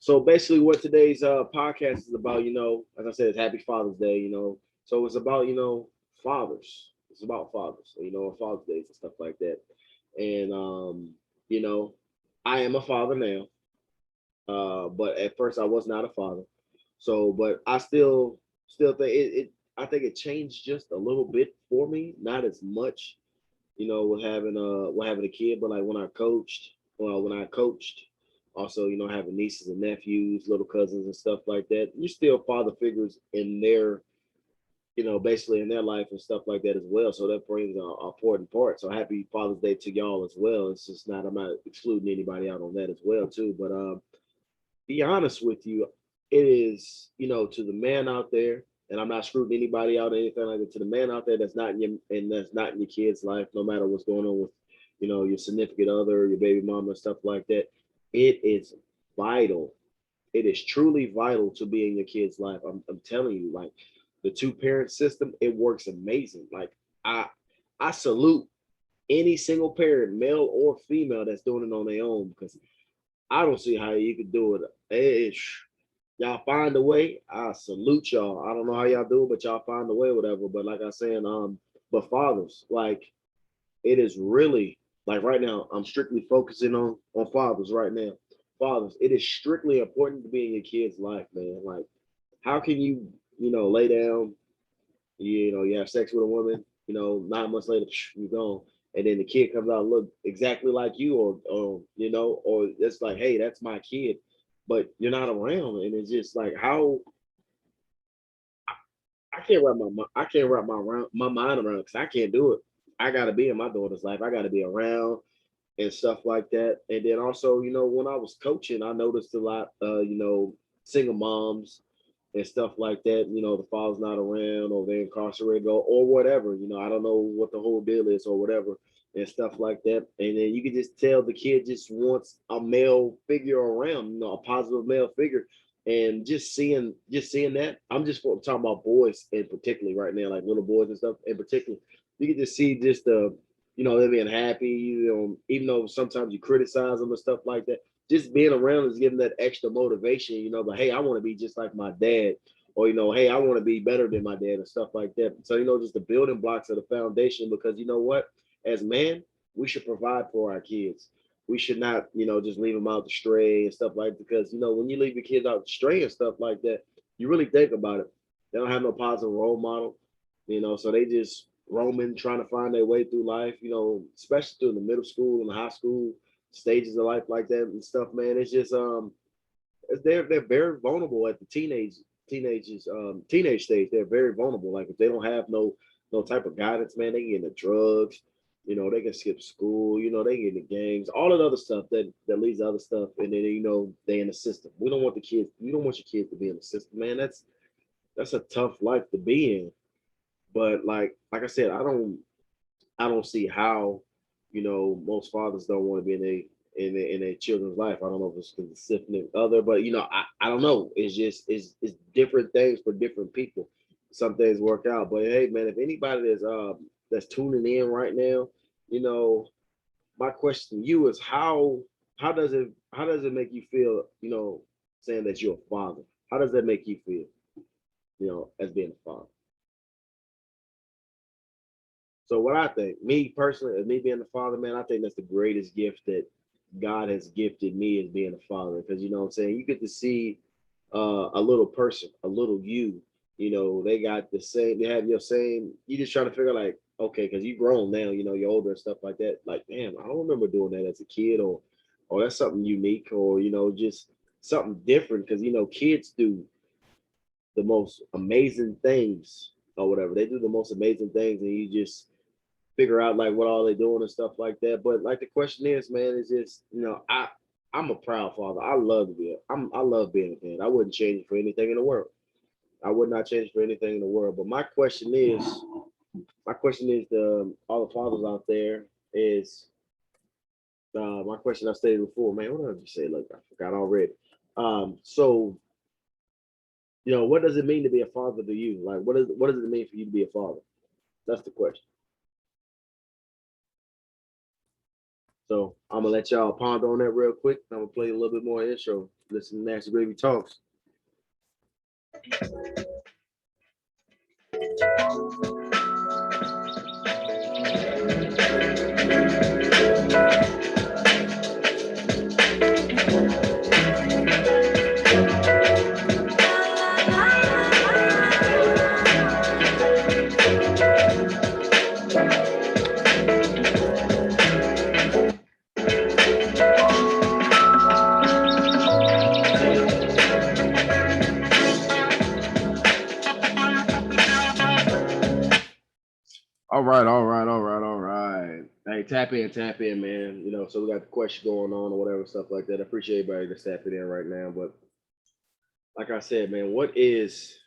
So basically, what today's podcast is about, as I said, it's Happy Father's Day. So it's about fathers. It's about fathers, Father's Days and stuff like that. And you know, I am a father now, but at first I was not a father. So, but I still think it. I think it changed just a little bit for me, not as much, with having a kid, but like when I coached, also, having nieces and nephews, little cousins and stuff like that, you're still father figures in their, basically in their life and stuff like that as well. So that brings a important part. So happy Father's Day to y'all as well. It's just not, I'm not excluding anybody out on that as well too. But be honest with you, it is, to the man out there, and I'm not screwing anybody out or anything like that. To the man out there that's not in your and that's not in your kid's life, no matter what's going on with, your significant other, your baby mama, and stuff like that. It is vital. It is truly vital to be in your kid's life. I'm telling you, like the two parent system, it works amazing. Like I I salute any single parent, male or female, that's doing it on their own because I don't see how you could do it. Y'all find a way. I salute y'all. I don't know how y'all do it, but y'all find a way, whatever. But like I said, but fathers, like it is really like right now, I'm strictly focusing on fathers right now. Fathers, it is strictly important to be in your kid's life, man. Like, how can you, lay down, you have sex with a woman, 9 months later, you gone. And then the kid comes out look exactly like you, or it's like, hey, that's my kid, but you're not around, and it's just like how I can't wrap my mind around because I can't do it. I gotta be in my daughter's life. I gotta be around and stuff like that. And then also, when I was coaching, I noticed a lot, single moms and stuff like that. The father's not around or they're incarcerated or whatever. I don't know what the whole deal is or whatever and stuff like that. And then you can just tell the kid just wants a male figure around, a positive male figure. And just seeing that, I'm just talking about boys in particular right now, like little boys and stuff in particular. You can just see just they're being happy, even though sometimes you criticize them and stuff like that. Just being around is giving that extra motivation, but hey, I want to be just like my dad, or hey, I want to be better than my dad and stuff like that. So, just the building blocks of the foundation, because you know what, as man, we should provide for our kids. We should not, just leave them out to stray and stuff like that, because when you leave your kids out to stray and stuff like that, you really think about it. They don't have no positive role model, so they just roaming, trying to find their way through life, especially through the middle school and the high school stages of life like that and stuff, man. It's just they're very vulnerable at the teenage stage. They're very vulnerable. Like if they don't have no type of guidance, man, they get into drugs. They can skip school. They get into gangs, all of the other stuff that leads to other stuff, and then they in the system. We don't want the kids. You don't want your kids to be in the system, man. That's a tough life to be in. But like I said, I don't see how, most fathers don't want to be in a children's life. I don't know if it's because the significant other, but I don't know. It's different things for different people. Some things work out, but hey, man, if anybody that's tuning in right now, you know, my question to you is how does it make you feel? Saying that you're a father. How does that make you feel? As being a father. So what I think, me personally, as me being a father, man, I think that's the greatest gift that God has gifted me as being a father. Because you know what I'm saying, you get to see a little person, a little you. They got the same, they have your same. You just trying to figure like, okay, because you grown now, you're older and stuff like that. Like, damn, I don't remember doing that as a kid, or that's something unique, or just something different. Because kids do the most amazing things or whatever. They do the most amazing things, and you just figure out like what all they doing and stuff like that. But like the question is, man, is just I'm a proud father. I love being a dad. I wouldn't change it for anything in the world. I would not change it for anything in the world. But my question is the all the fathers out there is my question I stated before, man. What did I just say? Look, I forgot already. So what does it mean to be a father to you? Like, what does it mean for you to be a father? That's the question. So I'm gonna let y'all ponder on that real quick. I'm gonna play a little bit more intro. Listen to Nasty Gravy Talks. All right, all right, all right, all right. Hey, tap in, man. You know, so we got the question going on or whatever stuff like that. I appreciate everybody that's tapping in right now. But like I said, man, what is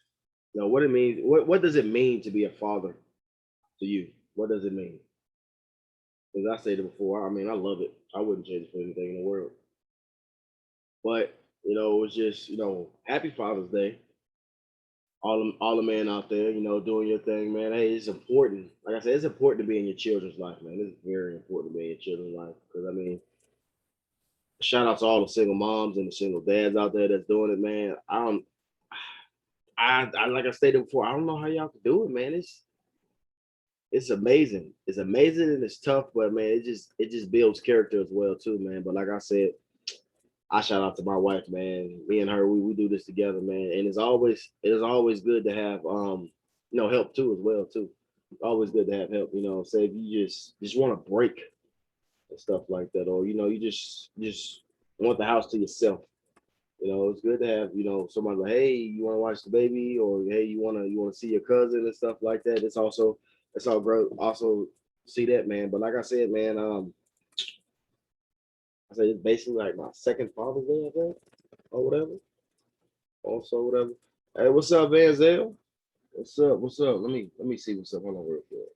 what it means? What does it mean to be a father to you? What does it mean? As I said it before, I mean, I love it. I wouldn't change it for anything in the world. But it was just happy Father's Day. All the men out there, doing your thing, man. Hey, it's important. Like I said, it's important to be in your children's life, man. It's very important to be in your children's life because I mean, shout out to all the single moms and the single dads out there that's doing it, man. I like I stated before, I don't know how y'all can do it, man. It's amazing. It's amazing and it's tough, but man, it just builds character as well too, man. But like I said, I shout out to my wife, man. Me and her, we do this together, man. And it is always good to have help too as well too. Always good to have help. Say if you just want to break and stuff like that, or you just want the house to yourself. It's good to have somebody like, hey, you want to watch the baby, or hey, you wanna see your cousin and stuff like that. It's all great. Also see that, man. But like I said, man, I say it's basically like my second Father's Day, I think, or whatever. Also, whatever. Hey, what's up, Vanzel? What's up? What's up? Let me see what's up. Hold on real quick.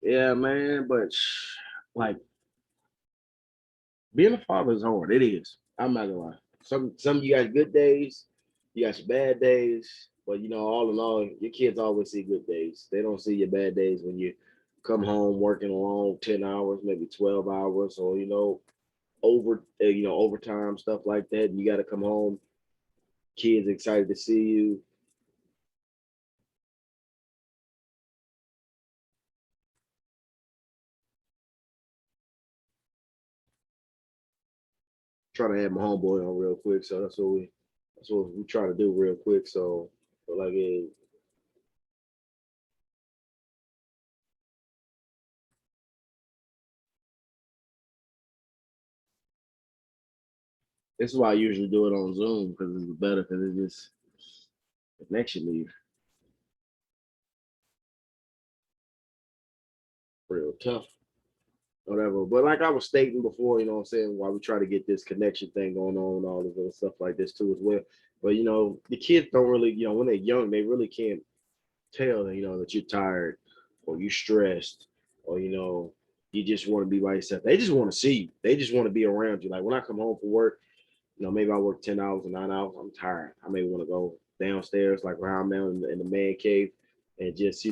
Yeah, man, but like being a father is hard. It is. I'm not gonna lie. Some of you got good days, you got your bad days, but all in all, your kids always see good days. They don't see your bad days when you come home working a long 10 hours, maybe 12 hours, or overtime stuff like that. And you got to come home. Kids excited to see you. Trying to have my homeboy on real quick, so that's what we try to do real quick. So like this is why I usually do it on Zoom because it's better because it just the connection leave real tough, whatever. But like I was stating before, what I'm saying, why we try to get this connection thing going on and all this other stuff like this too as well. But the kids don't really, when they're young, they really can't tell that you're tired or you're stressed or you just want to be by yourself. They just want to see you. They just want to be around you. Like when I come home from work, maybe I work 10 hours or 9 hours. I'm tired. I may want to go downstairs, like where I'm now in the man cave, and just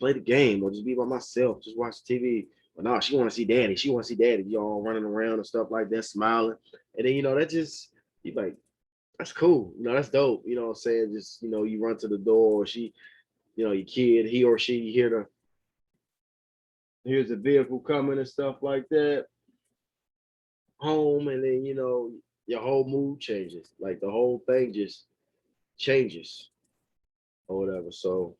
play the game or just be by myself, just watch TV. But no, she want to see daddy. She want to see daddy. Y'all running around and stuff like that, smiling. And then, that just, you like, that's cool. That's dope. You know what I'm saying? Just, you run to the door or she, your kid, he or she here's a vehicle coming and stuff like that, home, and then your whole mood changes. Like the whole thing just changes or whatever. So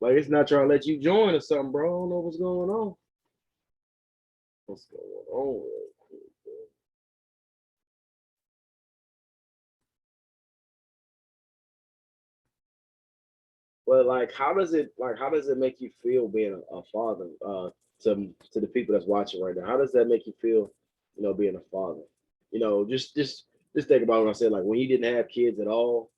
like it's not trying to let you join or something, bro. I don't know what's going on. What's going on? Well, how does it make you feel being a father to the people that's watching right now? How does that make you feel, being a father? Just think about what I said, like when you didn't have kids at all,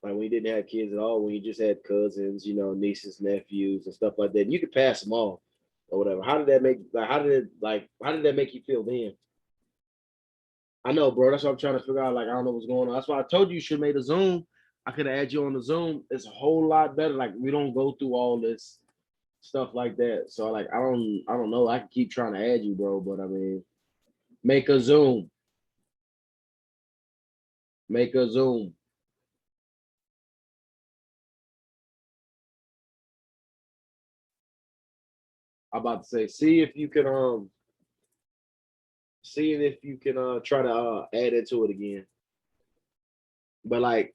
like when you didn't have kids at all, when you just had cousins, nieces, nephews, and stuff like that. And you could pass them off or whatever. How did that make you feel then? I know, bro. That's what I'm trying to figure out. Like, I don't know what's going on. That's why I told you you should have made a Zoom. I could have had you on the Zoom. It's a whole lot better. Like, we don't go through all this stuff like that. So, like, I don't know. I can keep trying to add you, bro. But I mean, make a Zoom. Make a Zoom. I'm about to say, seeing if you can try to add into it again. But like,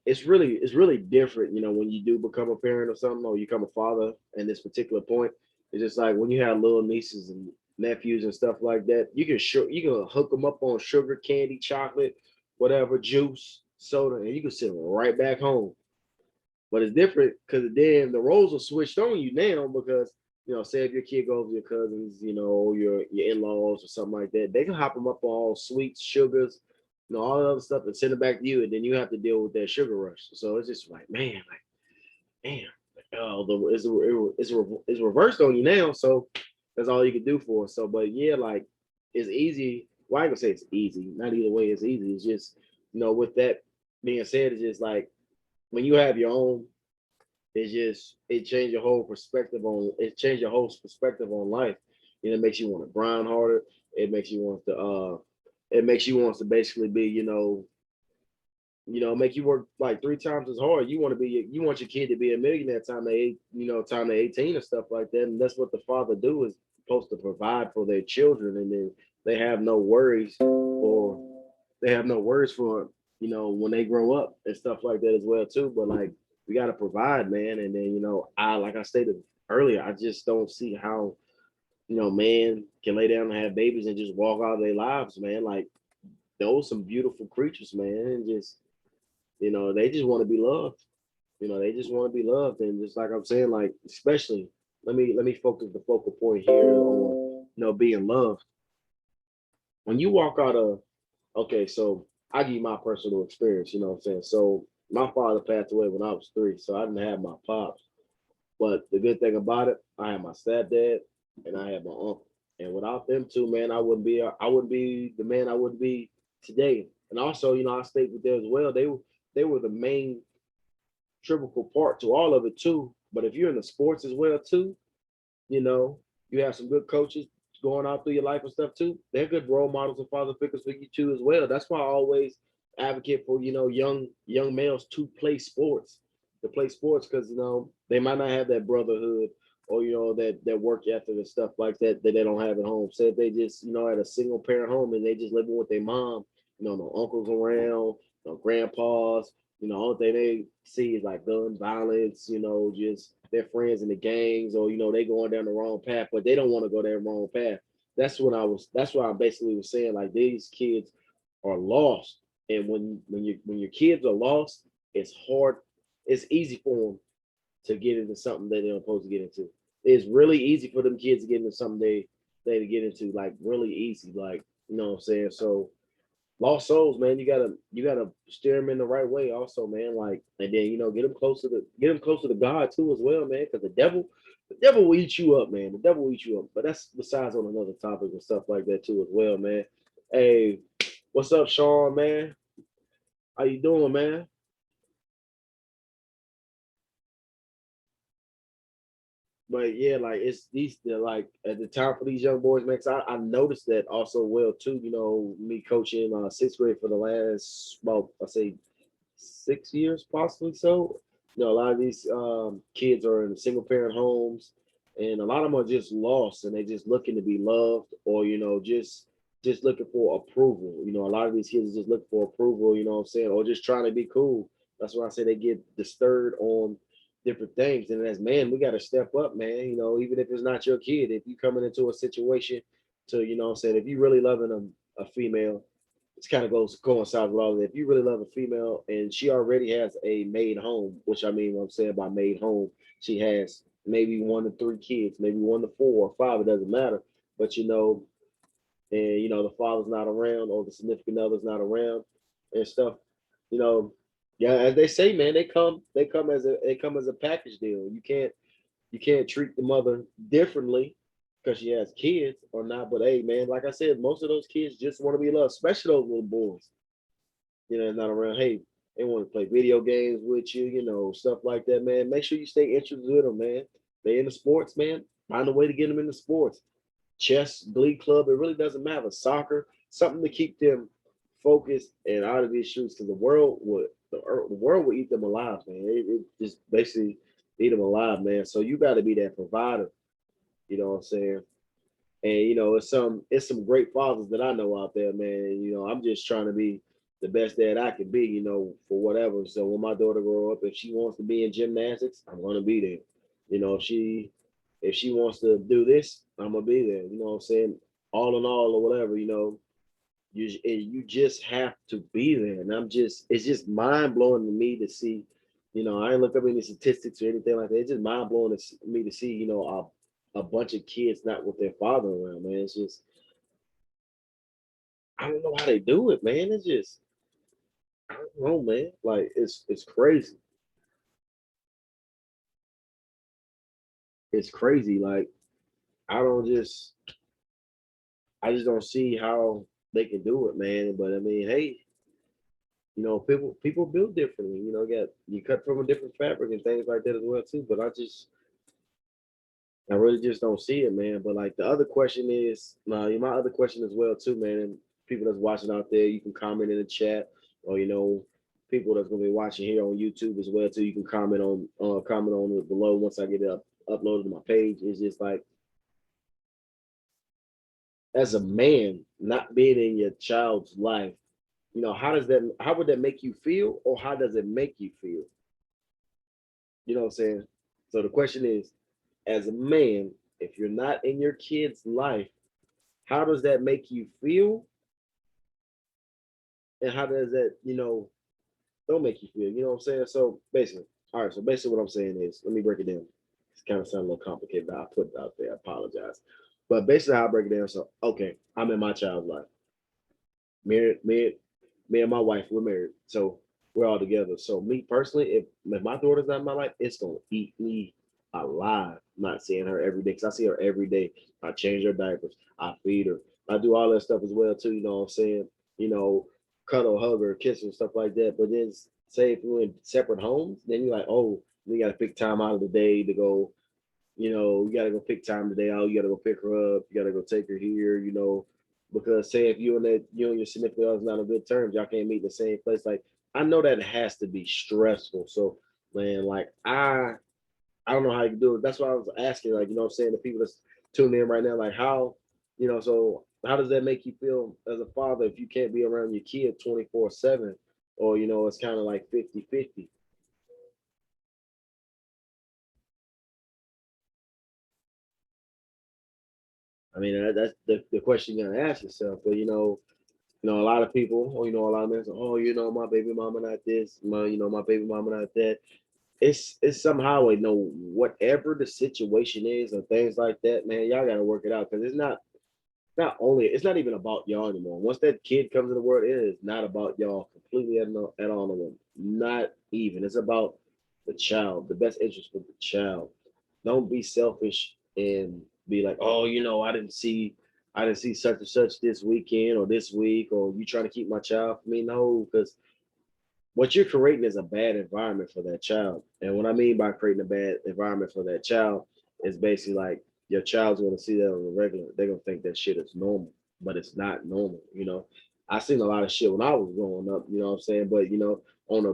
it's really different, when you do become a parent or something, or you become a father. In this particular point, it's just like when you have little nieces and nephews and stuff like that. You can hook them up on sugar, candy, chocolate, whatever, juice, soda, and you can send them right back home. But it's different because then the roles are switched on you now because say if your kid goes to your cousins, your in laws or something like that, they can hop them up on all sweets, sugars, all the other stuff and send it back to you, and then you have to deal with that sugar rush. So it's just like, man, like, damn, it's reversed on you now. So that's all you can do for us. So, but yeah, like it's easy. Well, I ain't gonna say it's easy. Not either way, it's easy. It's just with that being said, it's just like when you have your own, it changed your whole perspective on life. It makes you want to grind harder. It makes you want to basically be, make you work like three times as hard. You want your kid to be a millionaire time they 18 and stuff like that. And that's what the father do is supposed to provide for their children, and then they have no worries or they have no worries for when they grow up and stuff like that as well too. But like we gotta provide, man. And then I like I stated earlier, I just don't see how man can lay down and have babies and just walk out of their lives, man. Like those some beautiful creatures, man, and just they just want to be loved. They just want to be loved, and just like I'm saying, like especially let me focus the focal point here on being loved. When you walk out of okay, so I give you my personal experience. You know what I'm saying? So my father passed away when I was 3, so I didn't have my pops. But the good thing about it, I had my stepdad and I had my uncle. And without them two, man, I wouldn't be the man I would be today. And also, I stayed with them as well. They were the main trivial part to all of it too. But if you're in the sports as well too, you know, you have some good coaches going out through your life and stuff too. They're good role models and father figures for you too as well. That's why I always advocate for young males to play sports because they might not have that brotherhood or that work ethic and stuff like that they don't have at home. Say if they just at a single parent home and they just living with their mom, no uncles around, no grandpas, only thing they see is like gun violence, just their friends in the gangs, or they going down the wrong path, but they don't want to go that wrong path. That's what I basically was saying. Like these kids are lost. And when your kids are lost, it's hard, it's easy for them to get into something that they're supposed to get into. It's really easy for them kids to get into something they to get into, like really easy. Like, what I'm saying? So lost souls, man. You gotta steer them in the right way, also, man. Like, and then get them closer to God too, as well, man. Because the devil will eat you up, man. The devil will eat you up. But that's besides on another topic and stuff like that too, as well, man. Hey, what's up, Sean, man? How you doing, man? But yeah, like it's they're like at the time for these young boys, man. 'Cause I noticed that also well too. Me coaching sixth grade for the last about I say 6 years, possibly so. A lot of these kids are in single parent homes, and a lot of them are just lost, and they just looking to be loved, or just looking for approval. A lot of these kids are just looking for approval. You know what I'm saying, or just trying to be cool. That's why I say they get disturbed on different things. And as man, we got to step up, man. Even if it's not your kid, if you coming into a situation to, what I'm saying, if you really loving a female, it's kind of goes coincides with all of that. If you really love a female and she already has a made home, which I mean, what I'm saying by made home, she has maybe 1 to 3 kids, maybe 1 to 4 or 5, it doesn't matter. But and the father's not around or the significant other's not around and stuff, you know, yeah, as they say, man, they come as a package deal. You can't treat the mother differently because she has kids or not. But hey, man, like I said, most of those kids just want to be loved, especially those little boys. Not around. Hey, they want to play video games with you, stuff like that, man. Make sure you stay interested with them, man. They in the sports, man. Find a way to get them into sports. Chess, glee club, it really doesn't matter. Soccer, something to keep them focused and out of these shoots because the world would eat them alive, man. It just basically eat them alive, man. So you got to be that provider. You know what I'm saying? And it's some great fathers that I know out there, man. And, I'm just trying to be the best dad I can be, for whatever. So when my daughter grow up, if she wants to be in gymnastics, I'm gonna be there. If she wants to do this, I'm gonna be there. You know what I'm saying? All in all, or whatever, you just have to be there. And it's just mind blowing to me to see. I ain't look up any statistics or anything like that. It's just mind blowing to me to see, a bunch of kids not with their father around, man. It's just I don't know how they do it, man. It's just I don't know, man. Like it's crazy. It's crazy. Like I don't just I just don't see how they can do it, man. But I mean, hey, people build differently. Get you cut from a different fabric and things like that as well too. But I really just don't see it, man. But like the other question is, my other question as well too, man. And people that's watching out there, you can comment in the chat, or people that's gonna be watching here on YouTube as well too. You can comment on it below once I get it uploaded to my page. It's just like as a man, not being in your child's life, how would that make you feel, or how does it make you feel? You know what I'm saying? So the question is, as a man, if you're not in your kid's life, how does that make you feel? And how does that, don't make you feel? You know what I'm saying? So basically, all right. So basically, what I'm saying is, let me break it down. It's kind of sound a little complicated, but I put it out there. I apologize. But basically, how I break it down. So, okay, I'm in my child's life. Married, me and my wife, we're married. So we're all together. So me personally, if my daughter's not in my life, it's gonna eat me alive. Not seeing her every day because I see her every day. I change her diapers. I feed her. I do all that stuff as well too. You know what I'm saying? You know, cuddle, hug her, kiss her, stuff like that. But then say if we're in separate homes, then you're like, oh, we got to pick time out of the day to go. You got to go pick time today out. You got to go pick her up. You got to go take her here. Because say if you and your significant other's not on good terms, y'all can't meet in the same place. Like I know that has to be stressful. So man, like I don't know how you can do it. That's why I was asking, like, what I'm saying, the people that's tuning in right now, like so how does that make you feel as a father if you can't be around your kid 24/7? Or, it's kind of like 50-50. I mean, that's the question you gotta ask yourself. But a lot of people, or a lot of men say, oh, my baby mama not this, my baby mama not that. It's somehow whatever the situation is or things like that, man, y'all gotta work it out because it's not even about y'all anymore. Once that kid comes in the world, it is not about y'all completely at all no more. Not even. It's about the child, the best interest for the child. Don't be selfish and be like, oh, I didn't see such and such this weekend or this week, or you trying to keep my child from me. No, because what you're creating is a bad environment for that child. And what I mean by creating a bad environment for that child is basically like your child's going to see that on the regular. They're going to think that shit is normal, but it's not normal. I seen a lot of shit when I was growing up, you know what I'm saying? But, on a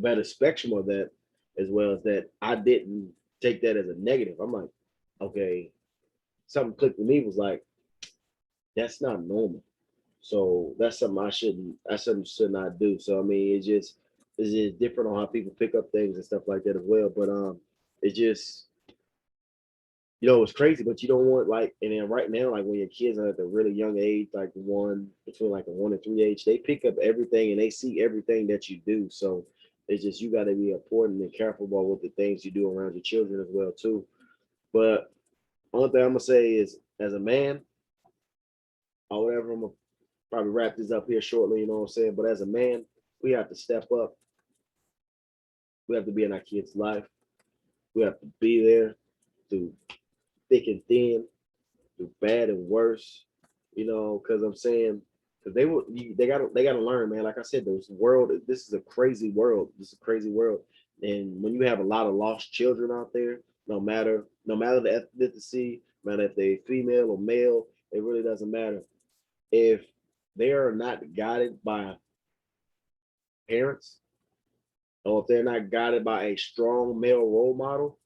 better spectrum of that, as well as that, I didn't take that as a negative. I'm like, okay, something clicked with me was like, that's not normal. So that's something I should not do. So I mean, it's just different on how people pick up things and stuff like that as well. But it just You know, it's crazy, but you don't want like, and then right now, like when your kids are at a really young age, like one between like a 1 and 3 age, they pick up everything and they see everything that you do. So it's just you got to be important and careful about what the things you do around your children as well too. But only thing I'm gonna say is, as a man or whatever, I'm gonna probably wrap this up here shortly. You know what I'm saying? But as a man, we have to step up. We have to be in our kids' life. We have to be there through thick and thin, through bad and worse. You know, because I'm saying, because they gotta learn, man. Like I said, this world, this is a crazy world. This is a crazy world, and when you have a lot of lost children out there, no matter the ethnicity, no matter if they female or male, it really doesn't matter. If they are not guided by parents, or if they're not guided by a strong male role model,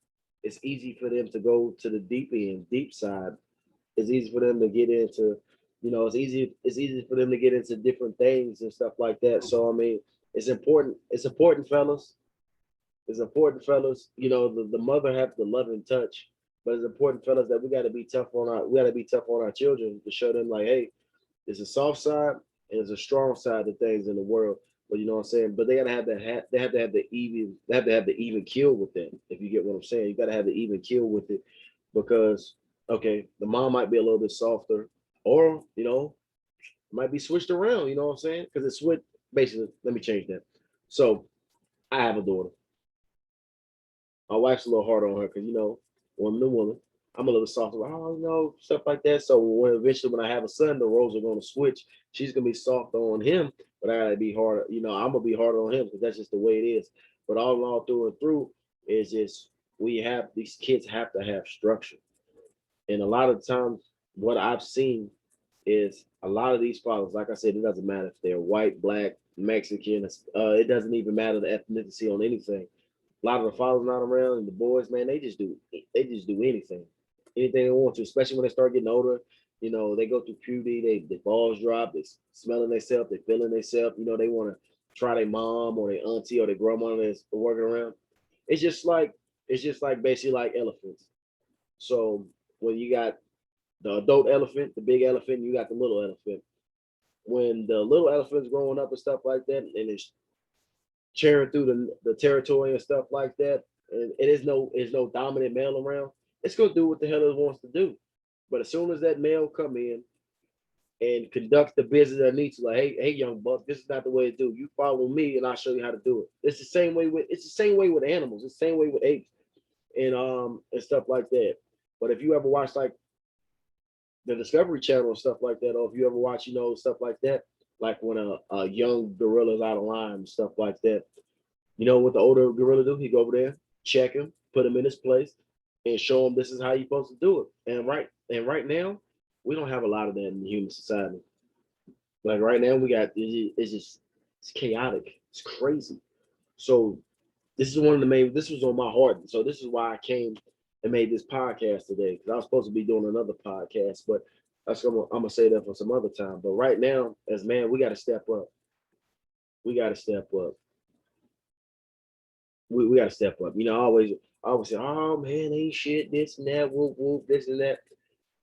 it's easy for them to go to the deep end, deep side. It's easy for them to get into, it's easy for them to get into different things and stuff like that. So I mean, it's important, fellas. It's important, fellas. You know, the mother have the love and touch, but it's important, fellas, that we gotta be tough on our children to show them like, hey, there's a soft side and there's a strong side to things in the world. But you know what I'm saying? But they gotta have they have to have the even kill with them. If you get what I'm saying, you gotta have the even kill with it, because okay, the mom might be a little bit softer, or it might be switched around. You know what I'm saying? Because it's switched. Basically, let me change that. So I have a daughter. My wife's a little harder on her because woman to woman. I'm a little softer, like, oh, stuff like that. So when I have a son, the roles are going to switch. She's gonna be softer on him, but I gotta be harder. I'm gonna be harder on him because that's just the way it is. But all in all, through and through, is just these kids have to have structure. And a lot of times, what I've seen is a lot of these fathers, like I said, it doesn't matter if they're white, black, Mexican. It doesn't even matter the ethnicity on anything. A lot of the fathers not around and the boys, man, they just do anything they want to, especially when they start getting older. They go through puberty, the balls drop, they smelling themselves, they feeling themselves. They want to try their mom or their auntie or their grandma that's working around. It's just like basically like elephants. So when you got the adult elephant, the big elephant, you got the little elephant. When the little elephant's growing up and stuff like that, and it's cheering through the territory and stuff like that, and it is no dominant male around, it's gonna do what the hell it wants to do. But as soon as that male come in and conducts the business that needs to, like, hey, young buck, this is not the way to do. You follow me, and I'll show you how to do it. It's the same way with animals. It's the same way with apes and stuff like that. But if you ever watch like the Discovery Channel and stuff like that, or if you ever watch, stuff like that, like when a young gorilla's out of line and stuff like that, what the older gorilla do? He go over there, check him, put him in his place, and show him this is how you're supposed to do it. And right now, we don't have a lot of that in human society. Like right now, we got it's chaotic. It's crazy. So this is one of the main. This was on my heart. So this is why I came and made this podcast today, because I was supposed to be doing another podcast, but I'm gonna say that for some other time. But right now, as man, we got to step up. We got to step up. We got to step up. I always say, oh man, ain't shit, this and that, whoop whoop, this and that.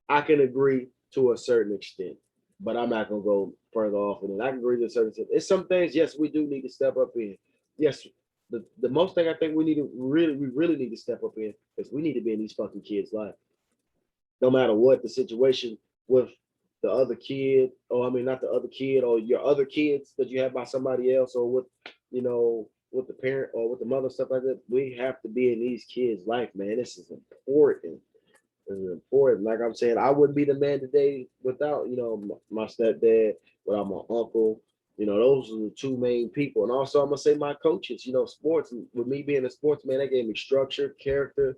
I can agree to a certain extent, but I'm not gonna go further off than that. I can agree to a certain extent. It's some things, yes, we do need to step up in. Yes, the most thing I think we really need to step up in is we need to be in these fucking kids' life, no matter what the situation with the other kid, or I mean, not the other kid, or your other kids that you have by somebody else, or with the parent or with the mother, stuff like that. We have to be in these kids' life, man. This is important. This is important. Like I'm saying, I wouldn't be the man today without my stepdad, without my uncle. Those are the two main people. And also, I'm gonna say my coaches. Sports. With me being a sports man, they gave me structure, character.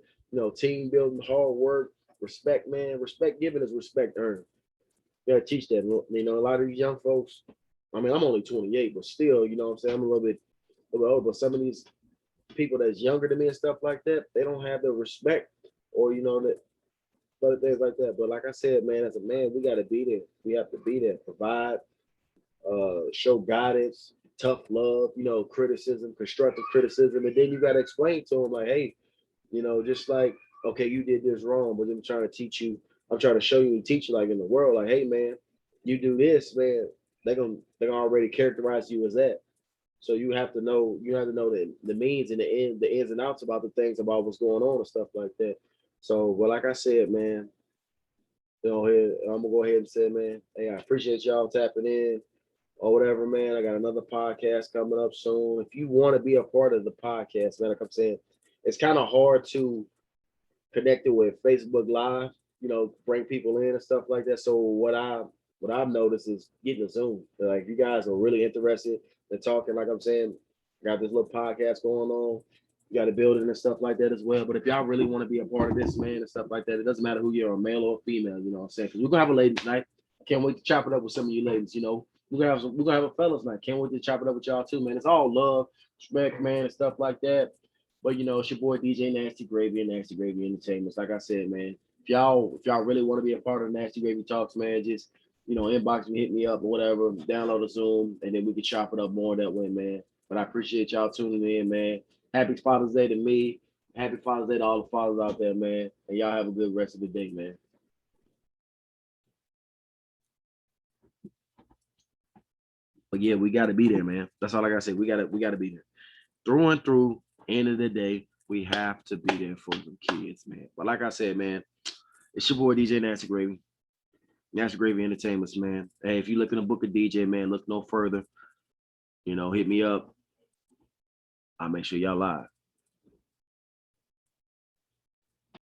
Team building, hard work, respect, man. Respect given is respect earned. You gotta teach that. A lot of these young folks. I mean, I'm only 28, but still, what I'm saying, I'm a little older. But some of these people that's younger than me and stuff like that, they don't have the respect, or that other things like that. But like I said, man, as a man, we gotta be there. We have to be there, provide, show guidance, tough love, criticism, constructive criticism, and then you gotta explain to them like, hey, just like okay, you did this wrong, but I'm trying to teach you. I'm trying to show you and teach you, like in the world, like, hey man, you do this, man. They're gonna already characterize you as that. So you have to know the means and the ins and outs about the things about what's going on and stuff like that. So, well, like I said, man, I'm gonna go ahead and say, man, hey, I appreciate y'all tapping in or whatever, man. I got another podcast coming up soon. If you want to be a part of the podcast, man, like I'm saying, it's kind of hard to connect it with Facebook Live, bring people in and stuff like that. So what I've noticed is getting a Zoom. Like if you guys are really interested in talking, like I'm saying, got this little podcast going on. You got a building and stuff like that as well. But if y'all really want to be a part of this, man, and stuff like that, it doesn't matter who you're, a male or a female. You know what I'm saying? Because we're gonna have a ladies' night. I can't wait to chop it up with some of you ladies. We're gonna have a fellas night. Can't wait to chop it up with y'all too, man. It's all love, respect, man, and stuff like that. But it's your boy DJ Nasty Gravy and Nasty Gravy Entertainments. Like I said, man, if y'all really want to be a part of Nasty Gravy Talks, man, just inbox me, hit me up or whatever, download a Zoom, and then we can chop it up more that way, man. But I appreciate y'all tuning in, man. Happy Father's Day to me. Happy Father's Day to all the fathers out there, man. And y'all have a good rest of the day, man. But yeah, we gotta be there, man. That's all I gotta say. We gotta be there. Through and through, end of the day, we have to be there for the kids, man. But like I said, man, it's your boy DJ Nasty Gravy. Nasty Gravy Entertainments, man. Hey, if you look in the book of DJ, man, look no further. Hit me up. I'll make sure y'all live.